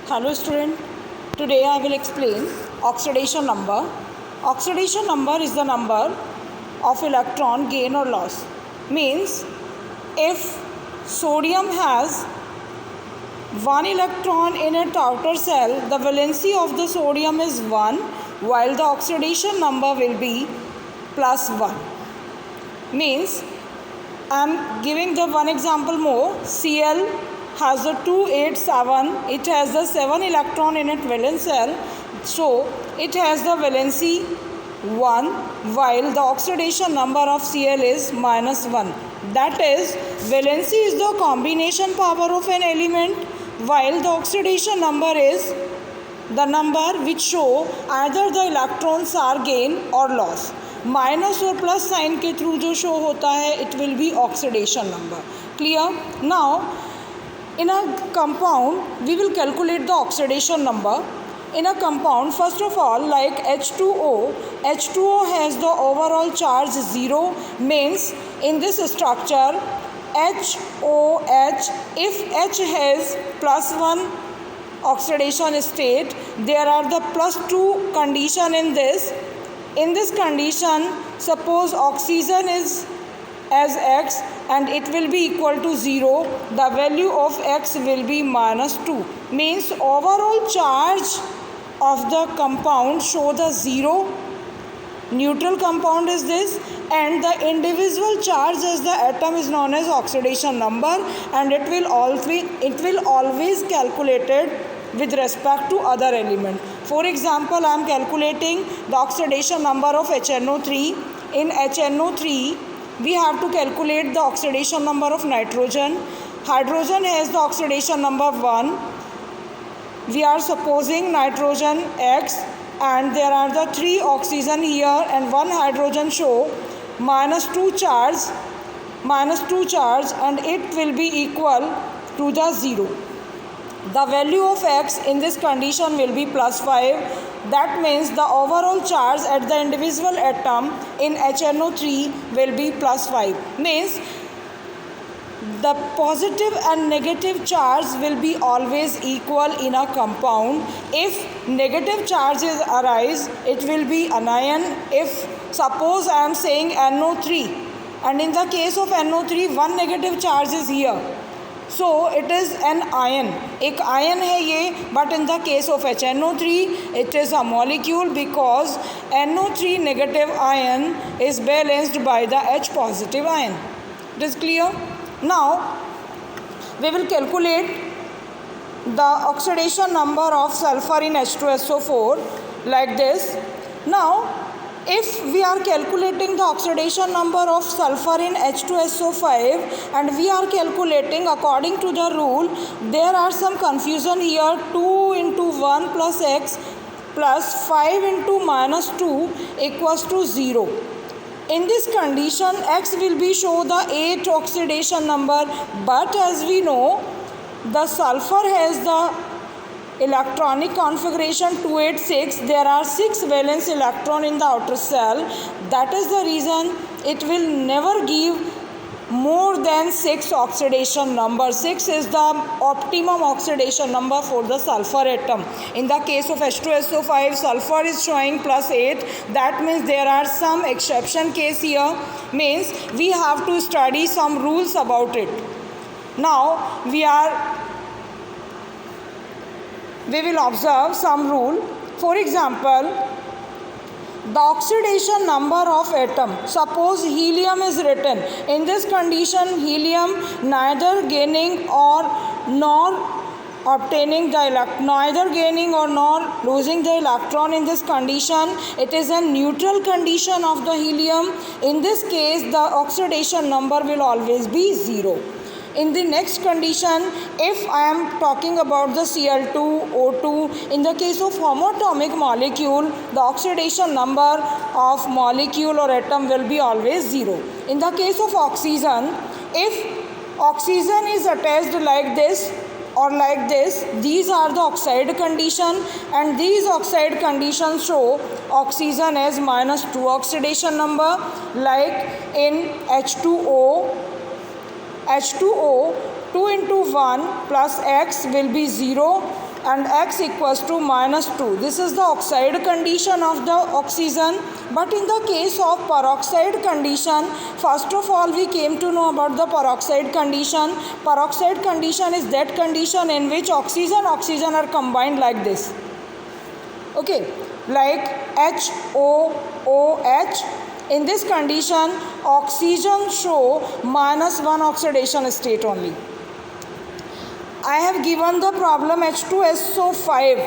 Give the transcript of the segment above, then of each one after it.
Hello student, today I will explain oxidation number. Oxidation number is the number of electron gain or loss. Means if sodium has one electron in its outer cell, the valency of the sodium is 1 while the oxidation number will be plus 1. Means I am giving the one example more. Cl has the 287, it has the 7 electron in its valence cell, so it has the valency 1 while the oxidation number of Cl is minus 1. That is, valency is the combination power of an element while the oxidation number is the number which show either the electrons are gain or loss. Minus और plus sign के through जो show होता है it will be oxidation number. Clear? Now in a compound we will calculate the oxidation number. In a compound, first of all, like H2O has the overall charge 0, means in this structure HOH, if H has plus 1 oxidation state, there are the plus 2 condition in this. In this condition, suppose oxygen is as X and it will be equal to 0, the value of X will be minus 2. Means overall charge of the compound show the 0, neutral compound is this, and the individual charge as the atom is known as oxidation number, and it will always calculated with respect to other element. For example, I am calculating the oxidation number of HNO3. In HNO3, we have to calculate the oxidation number of nitrogen. Hydrogen has the oxidation number 1. We are supposing nitrogen X, and there are the 3 oxygen here and 1 hydrogen, show minus 2 charge, and it will be equal to the 0. The value of X in this condition will be plus 5. That means the overall charge at the individual atom in HNO3 will be plus 5. Means the positive and negative charge will be always equal in a compound. If negative charges arise, it will be anion. If suppose I am saying NO3, and in the case of NO3 one negative charge is here, so it is an ion. एक ion है ये, but in the case of HNO3 it is a molecule because NO3 negative ion is balanced by the H positive ion. It is clear? Now we will calculate the oxidation number of sulfur in H2SO4 like this. Now if we are calculating the oxidation number of sulfur in H2SO5 and we are calculating according to the rule, there are some confusion here. 2 into 1 plus X plus 5 into minus 2 equals to 0. In this condition, X will be show the 8 oxidation number, but as we know, the sulfur has the electronic configuration 286. There are 6 valence electron in the outer cell. That is the reason it will never give more than 6 oxidation number. 6 is the optimum oxidation number for the sulfur atom. In the case of H2SO5, sulfur is showing plus 8. That means there are some exception case here. Means we have to study some rules about it. Now we will observe some rule. For example, the oxidation number of atom. Suppose helium is written. In this condition, helium neither gaining or nor losing the electron. In this condition, it is a neutral condition of the helium. In this case, the oxidation number will always be 0. In the next condition, if I am talking about the Cl2, O2, in the case of homoatomic molecule, the oxidation number of molecule or atom will be always 0. In the case of oxygen, if oxygen is attached like this or like this, these are the oxide condition, and these oxide conditions show oxygen as minus 2 oxidation number. Like in H2O, 2 into 1 plus X will be 0, and X equals to -2. This is the oxide condition of the oxygen. But in the case of peroxide condition, first of all we came to know about the peroxide condition. Peroxide condition is that condition in which oxygen are combined like this. Okay, like HOOH. In this condition, oxygen show -1 oxidation state only. I have given the problem H2SO5.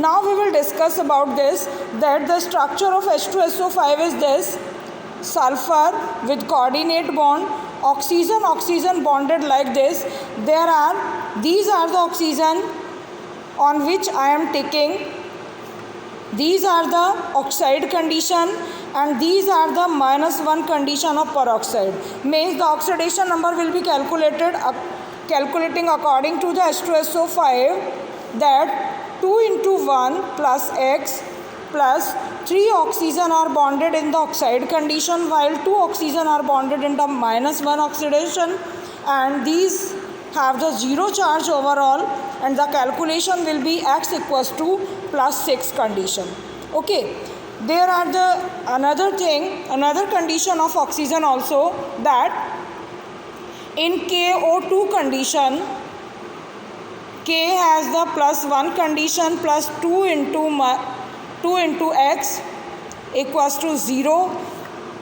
Now we will discuss about this, that the structure of H2SO5 is this: sulfur with coordinate bond, oxygen bonded like this. These are the oxygen on which I am taking. These are the oxide condition and these are the -1 condition of peroxide. Means the oxidation number will be calculating according to the H2SO5, that 2 into 1 plus X plus 3 oxygen are bonded in the oxide condition while 2 oxygen are bonded in the -1 oxidation, and these have the 0 charge overall, and the calculation will be X equals to +6 condition. Okay, there are another condition of oxygen also, that in KO2 condition, K has the +1 condition plus 2 into X equals to 0.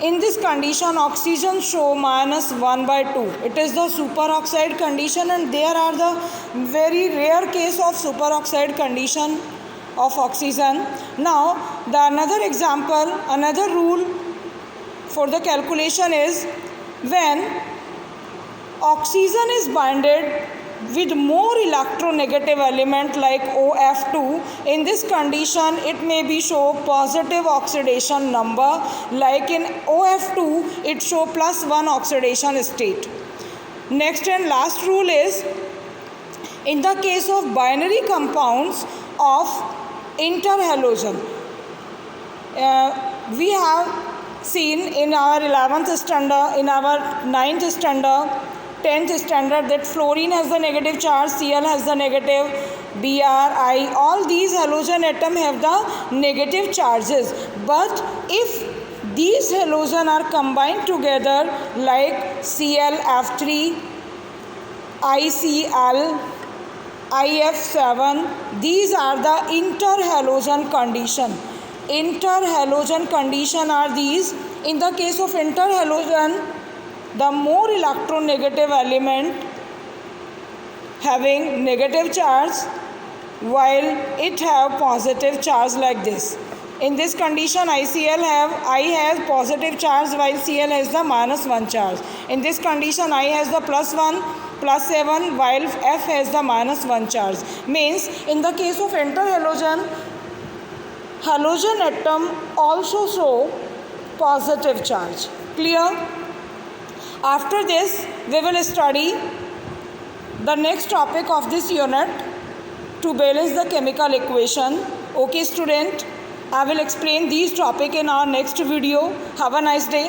In this condition, oxygen show -1/2. It is the superoxide condition, and there are the very rare case of superoxide condition of oxygen. Now, the another example, another rule for the calculation is when oxygen is bonded with more electronegative element like OF2. In this condition, it may be show positive oxidation number, like in OF2 it show +1 oxidation state. Next and last rule is, in the case of binary compounds of interhalogen, we have seen in our 11th standard, in our 9th standard, 10th standard, that fluorine has the negative charge, Cl has the negative, Bri, all these halogen atoms have the negative charges. But if these halogen are combined together like ClF3, ICl, IF7, these are the interhalogen condition. Interhalogen condition are these. In the case of interhalogen, the more electronegative element having negative charge while it have positive charge like this. In this condition, I has positive charge while Cl has the -1 charge. In this condition, I has the +1 +7 while F has the -1 charge. Means in the case of interhalogen, halogen atom also show positive charge. Clear? After this, we will study the next topic of this unit, to balance the chemical equation. Okay, student, I will explain these topics in our next video. Have a nice day.